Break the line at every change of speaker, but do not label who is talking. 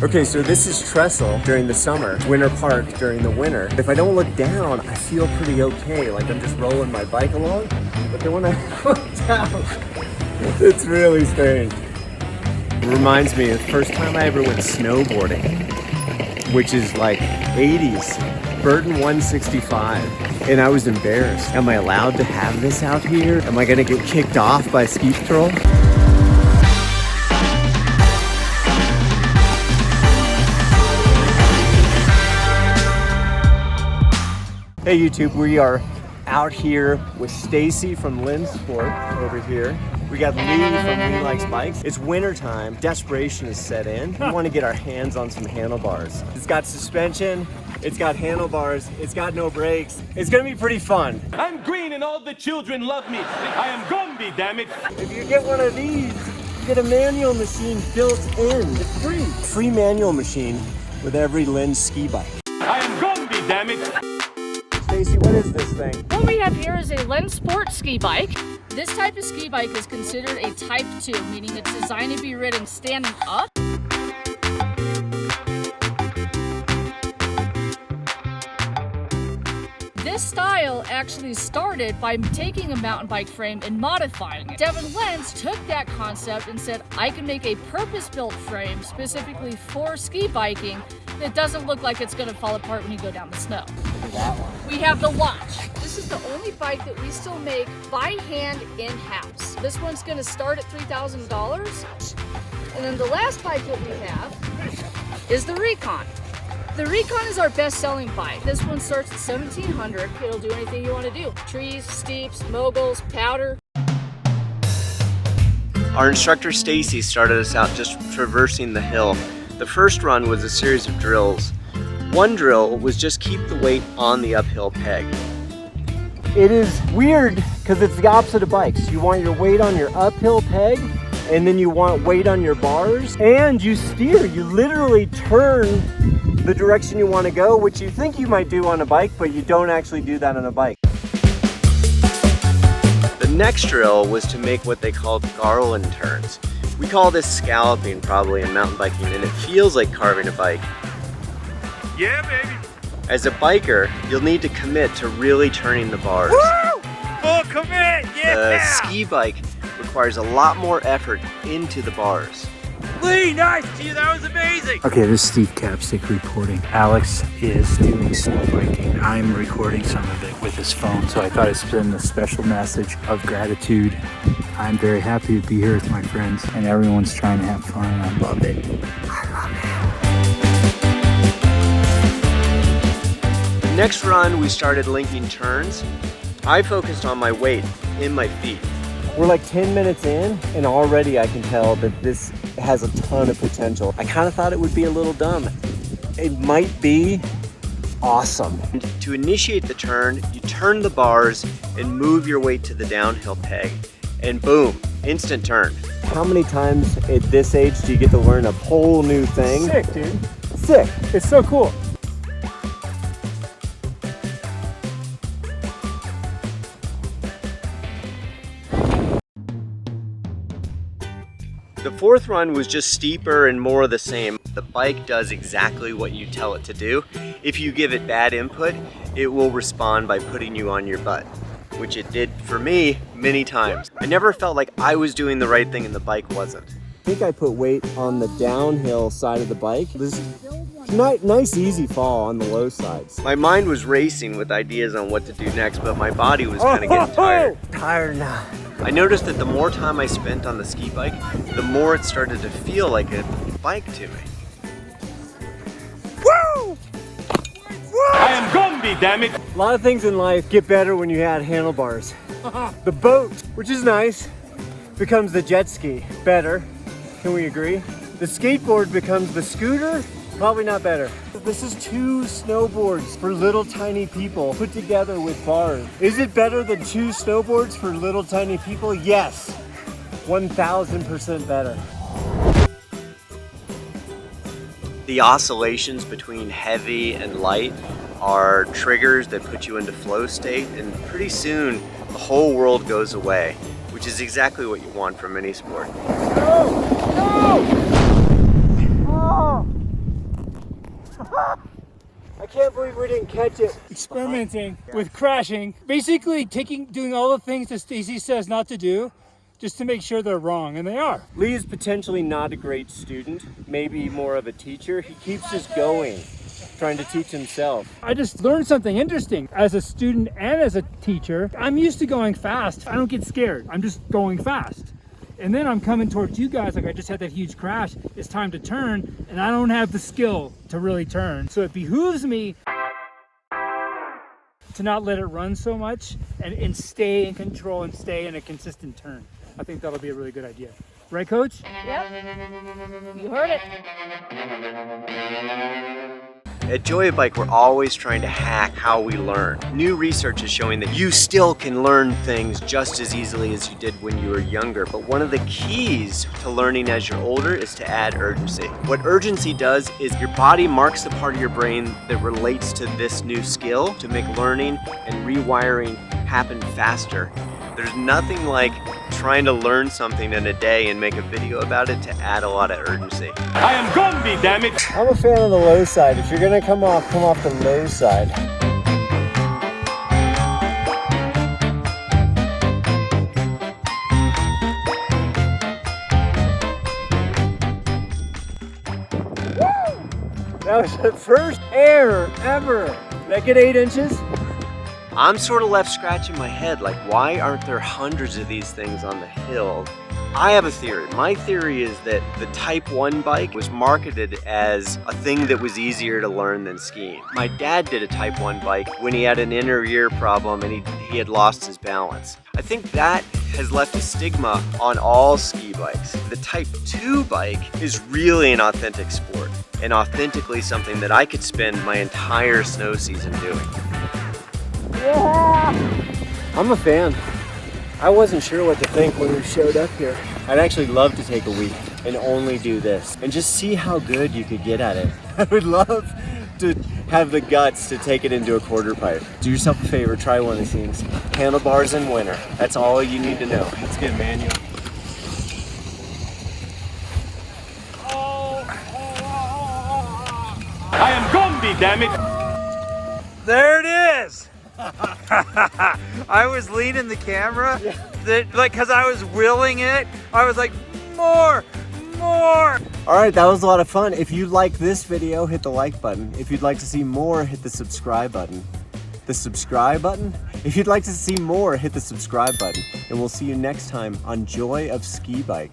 Okay, so this is trestle during the summer, Winter Park during the winter. If I don't look down, I feel pretty okay, like I'm just rolling my bike along. But then when I look down, it's really strange. It reminds me of the first time I ever went snowboarding, which is like 80s, Burton 165. And I was embarrassed. Am I allowed to have this out here? Am I gonna get kicked off by a ski patrol? Hey YouTube, we are out here with Stacey from Lenz Sport over here. We got Lee from Lee Likes Bikes. It's winter time, desperation is set in. We want to get our hands on some handlebars. It's got suspension, it's got handlebars, it's got no brakes. It's gonna be pretty fun.
I'm green and all the children love me. I am GUMBY, damn it.
If you get one of these, you get a manual machine built in. It's free. Free manual machine with every Lenz ski bike.
I am GUMBY, damn it.
Stacey, what is this thing?
What we have here is a Lenz Sport ski bike. This type of ski bike is considered a Type 2, meaning it's designed to be ridden standing up. This style actually started by taking a mountain bike frame and modifying it. Devin Lenz took that concept and said, I can make a purpose-built frame specifically for ski biking that doesn't look like it's gonna fall apart when you go down the snow.
That one.
We have the Launch. This is the only bike that we still make by hand in-house. This one's gonna start at $3,000. And then the last bike that we have is the Recon. The Recon is our best-selling bike. This one starts at $1,700. It'll do anything you want to do. Trees, steeps, moguls, powder.
Our instructor Stacey started us out just traversing the hill. The first run was a series of drills. One drill was just keep the weight on the uphill peg. It is weird because it's the opposite of bikes. You want your weight on your uphill peg, and then you want weight on your bars, and you steer. You literally turn the direction you want to go, which you think you might do on a bike, but you don't actually do that on a bike. The next drill was to make what they called Garland turns. We call this scalloping probably in mountain biking, and it feels like carving a bike.
Yeah, baby.
As a biker, you'll need to commit to really turning the bars.
Woo! Full commit, yeah!
The ski bike requires a lot more effort into the bars.
Lee, nice to you, that was amazing!
Okay, this is Steve Capstick reporting. Alex is doing snowbreaking. I'm recording some of it with his phone, so I thought I'd send a special message of gratitude. I'm very happy to be here with my friends, and everyone's trying to have fun, and I love it. I love it.
The next run, we started linking turns. I focused on my weight in my feet. We're like 10 minutes in, and already I can tell that this has a ton of potential. I kind of thought it would be a little dumb. It might be awesome. And to initiate the turn, you turn the bars and move your weight to the downhill peg, and boom, instant turn. How many times at this age do you get to learn a whole new thing?
Sick, dude.
Sick.
It's so cool.
The fourth run was just steeper and more of the same. The bike does exactly what you tell it to do. If you give it bad input, it will respond by putting you on your butt, which it did for me many times. I never felt like I was doing the right thing and the bike wasn't. I think I put weight on the downhill side of the bike. This nice easy fall on the low sides. My mind was racing with ideas on what to do next, but my body was kind of getting tired. Tired now. I noticed that the more time I spent on the ski bike, the more it started to feel like a bike to me.
Woo! I am GUMBY, damn it!
A lot of things in life get better when you add handlebars. The boat, which is nice, becomes the jet ski. Better, can we agree? The skateboard becomes the scooter. Probably not better. This is 2 snowboards for little tiny people put together with bars. Is it better than 2 snowboards for little tiny people? Yes, 1000% better. The oscillations between heavy and light are triggers that put you into flow state, and pretty soon the whole world goes away, which is exactly what you want from any sport.
No! No! Oh!
I can't believe we didn't catch it.
Experimenting with crashing. Basically doing all the things that Stacey says not to do, just to make sure they're wrong, and they are.
Lee is potentially not a great student, maybe more of a teacher. He keeps us going, trying to teach himself.
I just learned something interesting. As a student and as a teacher, I'm used to going fast. I don't get scared. I'm just going fast. And then I'm coming towards you guys like I just had that huge crash. It's time to turn, and I don't have the skill to really turn. So it behooves me to not let it run so much and stay in control and stay in a consistent turn. I think that'll be a really good idea. Right, Coach?
Yep. You heard it.
At Joy Bike, we're always trying to hack how we learn. New research is showing that you still can learn things just as easily as you did when you were younger. But one of the keys to learning as you're older is to add urgency. What urgency does is your body marks the part of your brain that relates to this new skill to make learning and rewiring happen faster. There's nothing like trying to learn something in a day and make a video about it to add a lot of urgency.
I am GUMBY, damn it!
I'm a fan of the low side. If you're gonna come off the low side. That was the first air ever. Did I get 8 inches? I'm sort of left scratching my head, like why aren't there hundreds of these things on the hill? I have a theory. My theory is that the Type 1 bike was marketed as a thing that was easier to learn than skiing. My dad did a Type 1 bike when he had an inner ear problem and he had lost his balance. I think that has left a stigma on all ski bikes. The Type 2 bike is really an authentic sport and authentically something that I could spend my entire snow season doing. Yeah! I'm a fan. I wasn't sure what to think when we showed up here. I'd actually love to take a week and only do this and just see how good you could get at it. I would love to have the guts to take it into a quarter pipe. Do yourself a favor, try one of these things. Handlebars in winter. That's all you need to know. Let's get manual.
I am GUMBY, damn it!
There it is! I was leaning the camera, because I was willing it. I was like, more! All
right, that was a lot of fun. If you like this video, hit the like button. If you'd like to see more, hit the subscribe button. The subscribe button? If you'd like to see more, hit the subscribe button. And we'll see you next time on Joy of Ski Bike.